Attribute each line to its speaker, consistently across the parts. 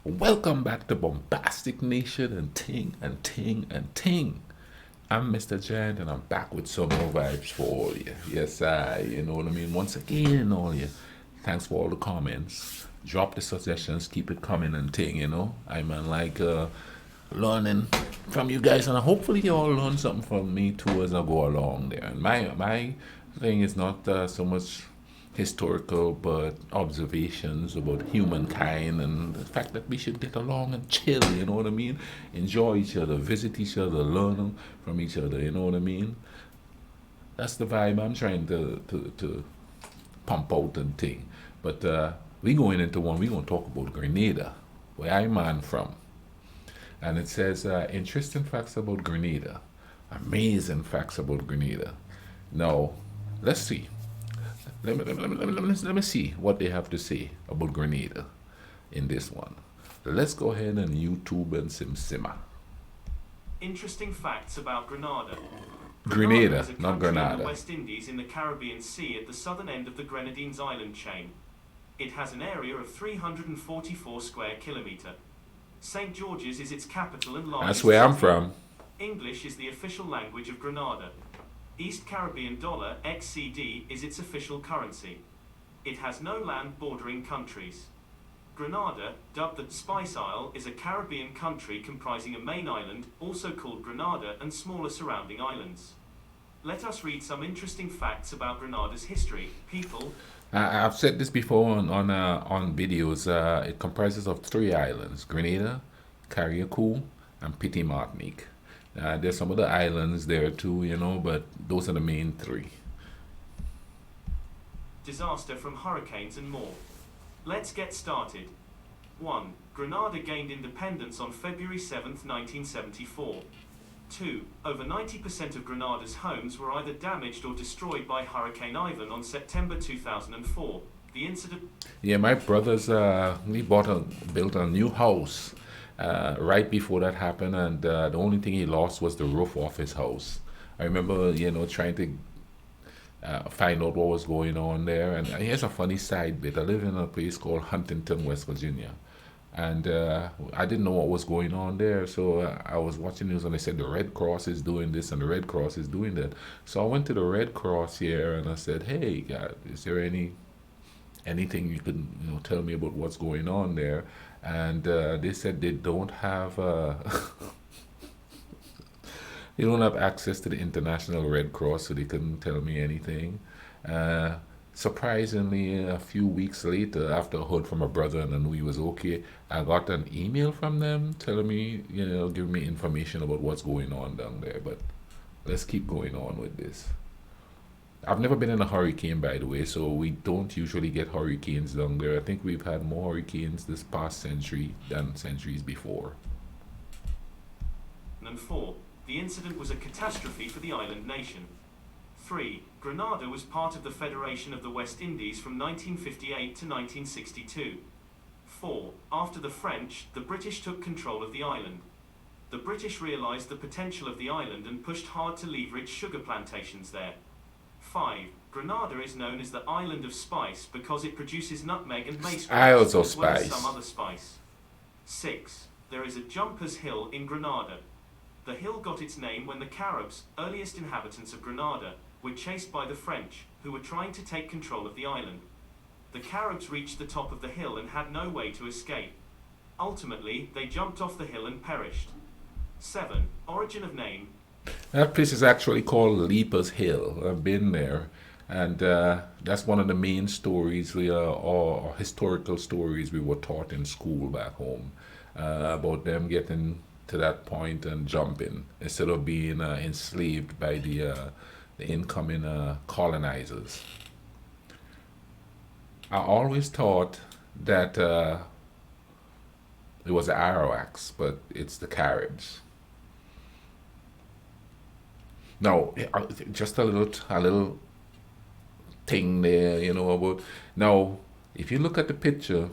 Speaker 1: Welcome back to Bombastic Nation and Ting and Ting and Ting. I'm Mr. Giant and I'm back with some more vibes for all you. Yes, you know what I mean? Once again, all you. Thanks for all the comments. Drop the suggestions, keep it coming and Ting, you know? I'm like learning from you guys and hopefully you all learn something from me too as I go along there. And my thing is not so much historical but observations about humankind and the fact that we should get along and chill, you know what I mean? Enjoy each other, visit each other, learn from each other, you know what I mean? That's the vibe I'm trying to pump out and thing. But we going into one, we going to talk about Grenada, where I'm man from. And it says interesting facts about Grenada, amazing facts about Grenada. Now, let's see. Let me see what they have to say about Grenada in this one. Let's go ahead and YouTube and simmer.
Speaker 2: Interesting facts about Grenada.
Speaker 1: Grenada,
Speaker 2: is a
Speaker 1: not
Speaker 2: country in the
Speaker 1: Granada.
Speaker 2: West Indies in the Caribbean Sea at the southern end of the Grenadines island chain. It has an area of 344 square kilometre. St. George's is its capital and largest
Speaker 1: That's where I'm
Speaker 2: city.
Speaker 1: from.
Speaker 2: English is the official language of Grenada. East Caribbean dollar (XCD) is its official currency. It has no land bordering countries. Grenada, dubbed the Spice Isle, is a Caribbean country comprising a main island, also called Grenada, and smaller surrounding islands. Let us read some interesting facts about Grenada's history, people.
Speaker 1: I've said this before on videos. It comprises of three islands: Grenada, Carriacou, and Petit Martinique. There's some other islands there too, you know, but those are the main three.
Speaker 2: Disaster from hurricanes and more. Let's get started. 1. Grenada gained independence on February 7, 1974. 2. Over 90% of Grenada's homes were either damaged or destroyed by Hurricane Ivan on September 2004. The incident...
Speaker 1: Yeah, my brothers, he built a new house right before that happened, and the only thing he lost was the roof off his house. I remember, you know, trying to find out what was going on there. And here's a funny side bit. I live in a place called Huntington, West Virginia. And I didn't know what was going on there. So I was watching news and they said the Red Cross is doing this and the Red Cross is doing that. So I went to the Red Cross here and I said, hey, God, is there anything you can tell me about what's going on there? And they said they don't have they don't have access to the International Red Cross, so they couldn't tell me anything. Uh, Surprisingly, a few weeks later, after I heard from my brother and I knew he was okay, I got an email from them telling me, giving me information about what's going on down there. But let's keep going on with this. I've never been in a hurricane, by the way, so we don't usually get hurricanes down there. I think we've had more hurricanes this past century than centuries before.
Speaker 2: And 4. The incident was a catastrophe for the island nation. 3. Grenada was part of the Federation of the West Indies from 1958 to 1962. 4. After the French, the British took control of the island. The British realized the potential of the island and pushed hard to leverage sugar plantations there. 5. Grenada is known as the Island of Spice because it produces nutmeg and mace
Speaker 1: Isles of
Speaker 2: as well as
Speaker 1: Spice.
Speaker 2: some other spice. 6. There is a Jumpers Hill in Grenada. The hill got its name when the Caribs, earliest inhabitants of Grenada, were chased by the French, who were trying to take control of the island. The Caribs reached the top of the hill and had no way to escape. Ultimately, they jumped off the hill and perished. 7. Origin of name.
Speaker 1: That place is actually called Leapers Hill. I've been there. And that's one of the main stories or historical stories we were taught in school back home about them getting to that point and jumping instead of being enslaved by the incoming colonizers. I always thought that it was the Arawaks, but it's the Caribs. Now, just a little thing there, about now. If you look at the picture,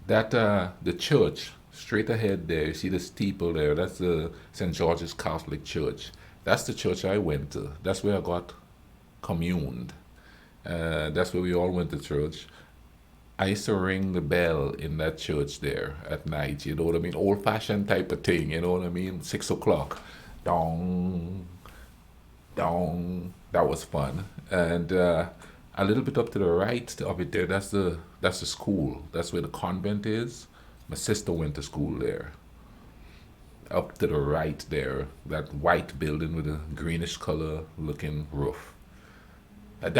Speaker 1: that the church straight ahead there, you see the steeple there. That's the St. George's Catholic Church. That's the church I went to. That's where I got communed. That's where we all went to church. I used to ring the bell in that church there at night, you know what I mean? Old fashioned type of thing, you know what I mean? 6 o'clock. Dong, dong. That was fun. And a little bit up to the right of it there, that's the school. That's where the convent is. My sister went to school there. Up to the right there, that white building with a greenish color looking roof. I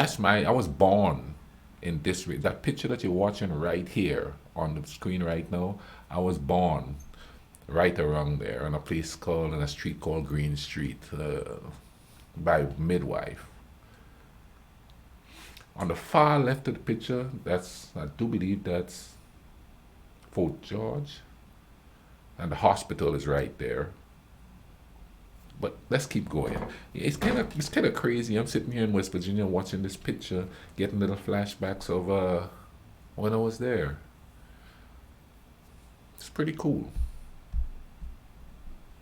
Speaker 1: was born in this, that picture that you're watching right here on the screen right now, I was born right around there in a place called, in a street called Green Street, by Midwife. On the far left of the picture, I do believe that's Fort George, and the hospital is right there. But let's keep going. It's kind of crazy. I'm sitting here in West Virginia watching this picture, getting little flashbacks of when I was there. It's pretty cool.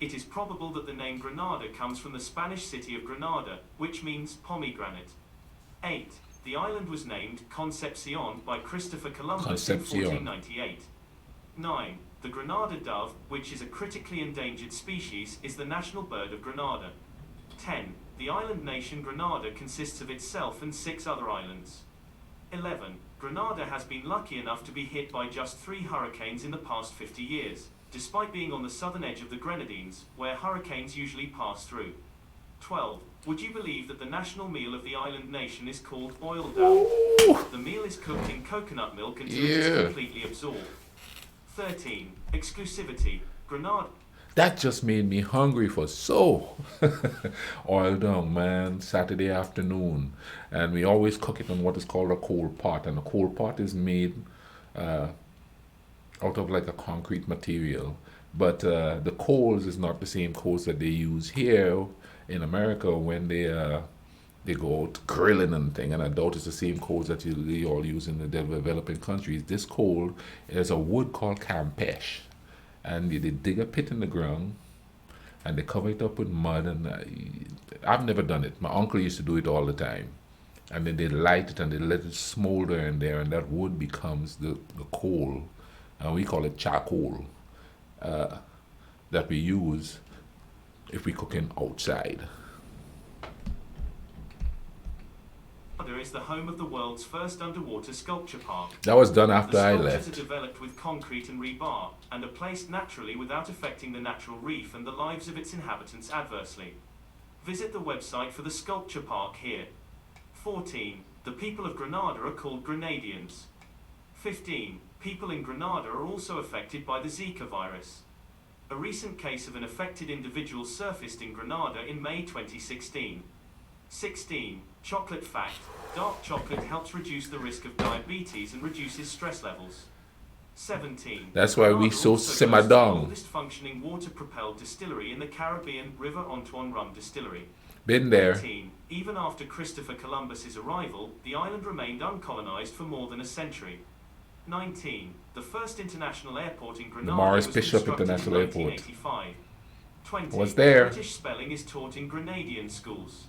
Speaker 2: It is probable that the name Granada comes from the Spanish city of Granada, which means pomegranate. 8. The island was named Concepcion by Christopher Columbus in
Speaker 1: Concepcion.
Speaker 2: 1498. 9. The Granada Dove, which is a critically endangered species, is the national bird of Grenada. 10. The island nation Grenada consists of itself and 6 other islands. 11. Grenada has been lucky enough to be hit by just 3 hurricanes in the past 50 years, despite being on the southern edge of the Grenadines, where hurricanes usually pass through. 12. Would you believe that the national meal of the island nation is called boiled down? The meal is cooked in coconut milk until it is completely absorbed. 13. Exclusivity. Grenada.
Speaker 1: That just made me hungry for so. Oil down, man, Saturday afternoon. And we always cook it on what is called a coal pot. And a coal pot is made uh, out of like a concrete material. But the coals is not the same coals that they use here in America when they go out grilling and thing. And I doubt it's the same coals that they all use in the developing countries. This coal is a wood called campeche, and they dig a pit in the ground and they cover it up with mud. And I've never done it. My uncle used to do it all the time. And then they light it and they let it smolder in there, and that wood becomes the coal, and we call it charcoal, uh, that we use if we're cooking outside.
Speaker 2: Is the home of the world's first underwater sculpture park.
Speaker 1: That was done after
Speaker 2: The
Speaker 1: I
Speaker 2: sculptures
Speaker 1: left.
Speaker 2: are developed with concrete and rebar, and are placed naturally without affecting the natural reef and the lives of its inhabitants adversely. Visit the website for the sculpture park here. 14. The people of Grenada are called Grenadians. 15. People in Grenada are also affected by the Zika virus. A recent case of an affected individual surfaced in Grenada in May 2016. 16. Chocolate fact. Dark chocolate helps reduce the risk of diabetes and reduces stress levels. 17.
Speaker 1: That's why we
Speaker 2: Grenada
Speaker 1: so
Speaker 2: also
Speaker 1: simmer
Speaker 2: boasts the
Speaker 1: down.
Speaker 2: oldest functioning water-propelled distillery in the Caribbean, River Antoine Rum Distillery.
Speaker 1: Been there.
Speaker 2: 18. Even after Christopher Columbus's arrival, the island remained uncolonized for more than a century. 19. The first international airport in Grenada
Speaker 1: Morris
Speaker 2: was
Speaker 1: Bishop
Speaker 2: constructed
Speaker 1: International
Speaker 2: in
Speaker 1: Airport.
Speaker 2: 1985. 20.
Speaker 1: Was there.
Speaker 2: British spelling is taught in Grenadian schools.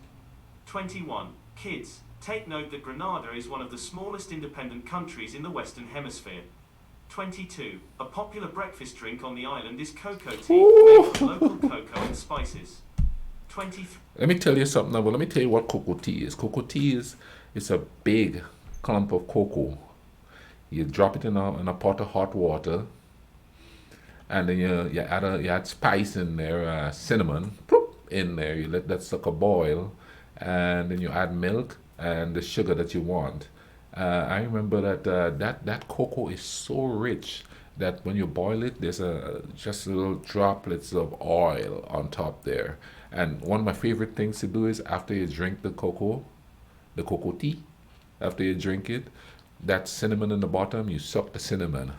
Speaker 2: 21. Kids, take note that Grenada is one of the smallest independent countries in the Western Hemisphere. 22. A popular breakfast drink on the island is cocoa tea, made with local cocoa and spices. 23.
Speaker 1: Let me tell you something now. Well, let me tell you what cocoa tea is. Cocoa tea is a big clump of cocoa. You drop it in a pot of hot water, and then you add spice in there, cinnamon, ploop, in there. You let that sucker boil, and then you add milk and the sugar that you want. I remember that cocoa is so rich that when you boil it, there's just little droplets of oil on top there. And one of my favorite things to do is after you drink the cocoa tea, after you drink it, that cinnamon in the bottom, you suck the cinnamon.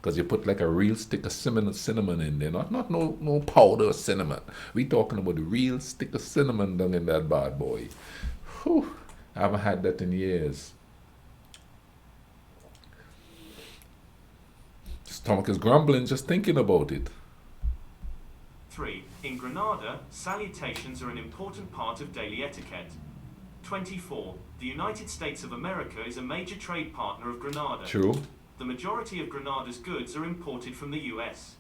Speaker 1: Because you put like a real stick of cinnamon in there, not no powder of cinnamon. We talking about the real stick of cinnamon down in that bad boy. Whew, I haven't had that in years. Stomach is grumbling just thinking about it.
Speaker 2: 3. In Grenada, salutations are an important part of daily etiquette. 24. The United States of America is a major trade partner of Grenada.
Speaker 1: True.
Speaker 2: The majority of Grenada's goods are imported from the US.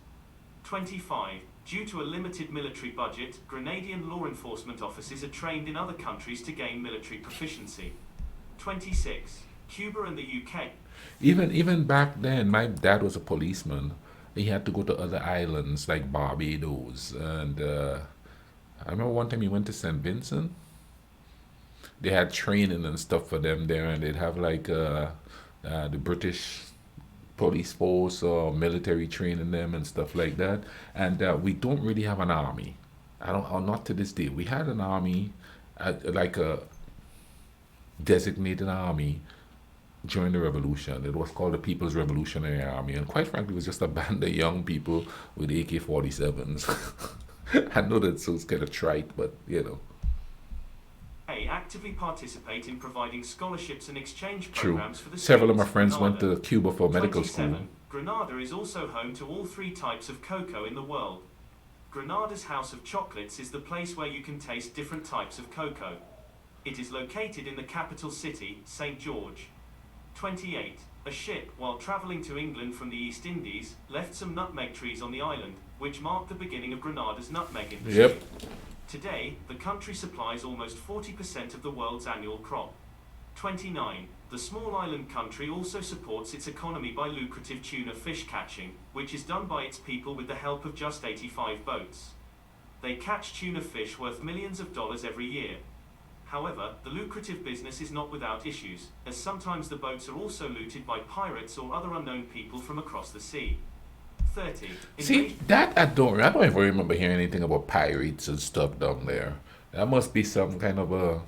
Speaker 2: 25. Due to a limited military budget, Grenadian law enforcement officers are trained in other countries to gain military proficiency. 26. Cuba and the UK.
Speaker 1: Even back then, my dad was a policeman. He had to go to other islands like Barbados, and I remember one time he went to St. Vincent. They had training and stuff for them there, and they'd have like the British police force or military training them and stuff like that. And we don't really have an army. I don't, or not to this day. We had an army, like a designated army during the revolution. It was called the People's Revolutionary Army, and quite frankly, it was just a band of young people with AK-47s. I know that sounds kind of trite, but you know.
Speaker 2: Actively participate in providing scholarships and exchange
Speaker 1: True.
Speaker 2: programs for the
Speaker 1: Several of my
Speaker 2: students
Speaker 1: friends went
Speaker 2: Grenada.
Speaker 1: to Cuba for medical
Speaker 2: 27.
Speaker 1: school.
Speaker 2: Grenada is also home to all three types of cocoa in the world. Grenada's House of Chocolates is the place where you can taste different types of cocoa. It is located in the capital city, St. George. 28. A ship, while travelling to England from the East Indies, left some nutmeg trees on the island, which marked the beginning of Grenada's nutmeg industry.
Speaker 1: Yep.
Speaker 2: Today, the country supplies almost 40% of the world's annual crop. 29. The small island country also supports its economy by lucrative tuna fish catching, which is done by its people with the help of just 85 boats. They catch tuna fish worth millions of dollars every year. However, the lucrative business is not without issues, as sometimes the boats are also looted by pirates or other unknown people from across the sea. 30.
Speaker 1: See, that I don't even remember hearing anything about pirates and stuff down there. That must be some kind of a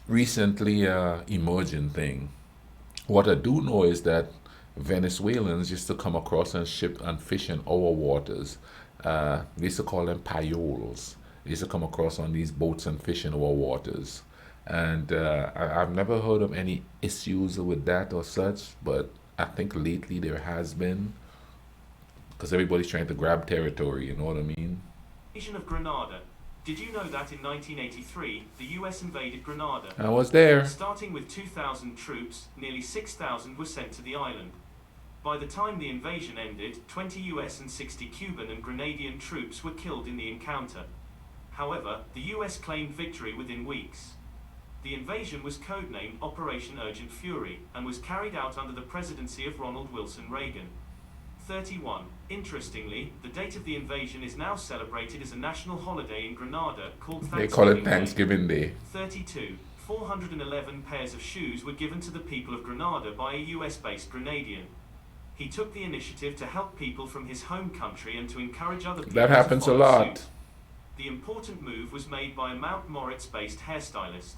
Speaker 1: recently emerging thing. What I do know is that Venezuelans used to come across and ship and fish in our waters. They used to call them payoles. They used to come across on these boats and fish in our waters. And I've never heard of any issues with that or such, but I think lately there has been, because everybody's trying to grab territory, you know what I mean?
Speaker 2: Invasion of Grenada. Did you know that in 1983, the US invaded Grenada?
Speaker 1: I was there.
Speaker 2: Starting with 2,000 troops, nearly 6,000 were sent to the island. By the time the invasion ended, 20 US and 60 Cuban and Grenadian troops were killed in the encounter. However, the US claimed victory within weeks. The invasion was codenamed Operation Urgent Fury and was carried out under the presidency of Ronald Wilson Reagan. 31. Interestingly, the date of the invasion is now celebrated as a national holiday in Grenada called Thanksgiving
Speaker 1: They call it
Speaker 2: Day.
Speaker 1: Thanksgiving Day.
Speaker 2: 32. 411 pairs of shoes were given to the people of Grenada by a US-based Grenadian. He took the initiative to help people from his home country and to encourage other people
Speaker 1: That happens
Speaker 2: to
Speaker 1: a
Speaker 2: follow
Speaker 1: lot.
Speaker 2: suit. The important move was made by a Mount Moritz-based hairstylist.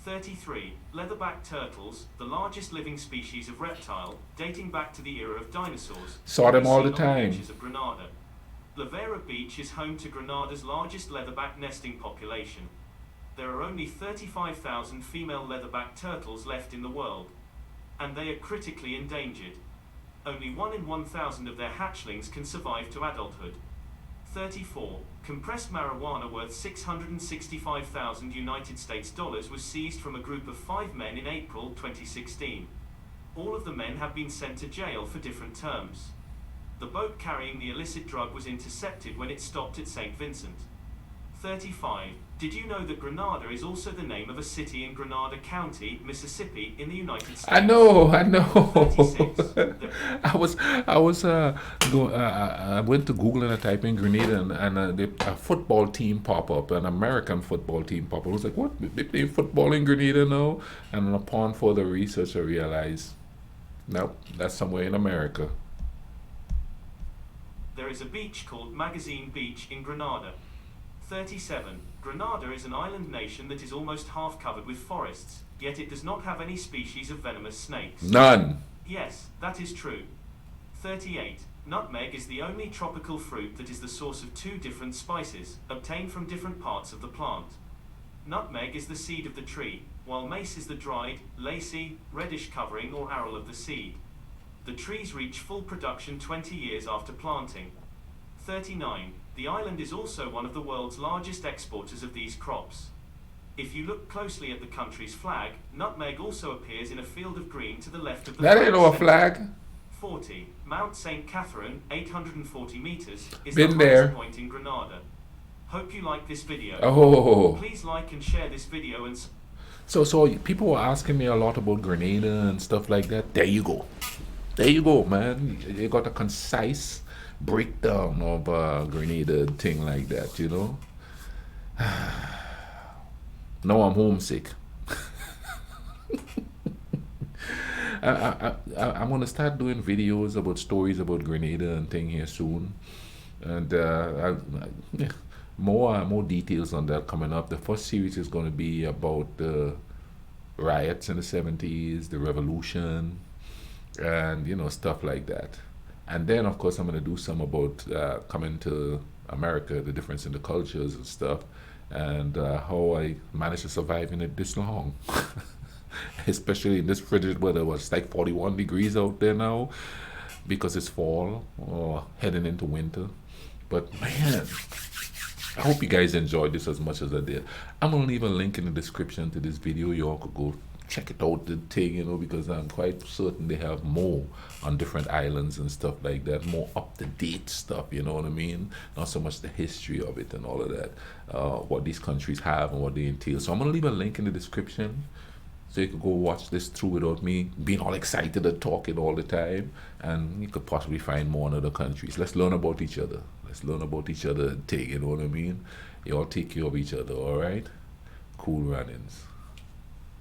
Speaker 2: 33. Leatherback turtles, the largest living species of reptile, dating back to the era of dinosaurs.
Speaker 1: Saw them
Speaker 2: can be
Speaker 1: all
Speaker 2: seen
Speaker 1: the
Speaker 2: on
Speaker 1: time.
Speaker 2: beaches of Grenada. Lavera Beach is home to Grenada's largest leatherback nesting population. There are only 35,000 female leatherback turtles left in the world, and they are critically endangered. Only 1 in 1,000 of their hatchlings can survive to adulthood. 34. Compressed marijuana worth $665,000 United States dollars was seized from a group of 5 men in April 2016. All of the men have been sent to jail for different terms. The boat carrying the illicit drug was intercepted when it stopped at St. Vincent. 35. Did you know that Grenada is also the name of a city in Grenada County, Mississippi, in the United States?
Speaker 1: I know.
Speaker 2: 36.
Speaker 1: I went to Google and I typed in Grenada and a football team pop up, an American football team pop up. I was like, what? They play football in Grenada now? And upon further research, I realized, nope, that's somewhere in America.
Speaker 2: There is a beach called Magazine Beach in Grenada. 37. Grenada is an island nation that is almost half covered with forests, yet it does not have any species of venomous snakes.
Speaker 1: None.
Speaker 2: Yes, that is true. 38. Nutmeg is the only tropical fruit that is the source of 2 different spices, obtained from different parts of the plant. Nutmeg is the seed of the tree, while mace is the dried, lacy, reddish covering or aril of the seed. The trees reach full production 20 years after planting. 39. The island is also one of the world's largest exporters of these crops. If you look closely at the country's flag, nutmeg also appears in a field of green to the left of the
Speaker 1: That ain't no
Speaker 2: centre.
Speaker 1: flag.
Speaker 2: 40. Mount St. Catherine, 840 meters, is
Speaker 1: Been
Speaker 2: the
Speaker 1: there.
Speaker 2: highest point in Granada. Hope you like this video.
Speaker 1: Oh.
Speaker 2: Please like and share this video and
Speaker 1: So people were asking me a lot about Grenada and stuff like that. There you go. There you go, man. You got a concise breakdown of Grenada thing like that, you know. Now I'm homesick. I'm gonna start doing videos about stories about Grenada and thing here soon, and more details on that coming up. The first series is going to be about the riots in the 70s, the revolution, and stuff like that. And then of course I'm going to do some about coming to America, the difference in the cultures and stuff, and how I managed to survive in it this long. Especially in this frigid weather. It's like 41 degrees out there now because it's fall or heading into winter. But man, I hope you guys enjoyed this as much as I did. I'm gonna leave a link in the description to this video. You all could go check it out, the thing, because I'm quite certain they have more on different islands and stuff like that, more up-to-date stuff, you know what I mean? Not so much the history of it and all of that, what these countries have and what they entail. So I'm gonna leave a link in the description so you could go watch this through without me being all excited and talking all the time, and you could possibly find more in other countries. Let's learn about each other. Let's learn about each other and take, you know what I mean? You all take care of each other, all right? Cool runnings.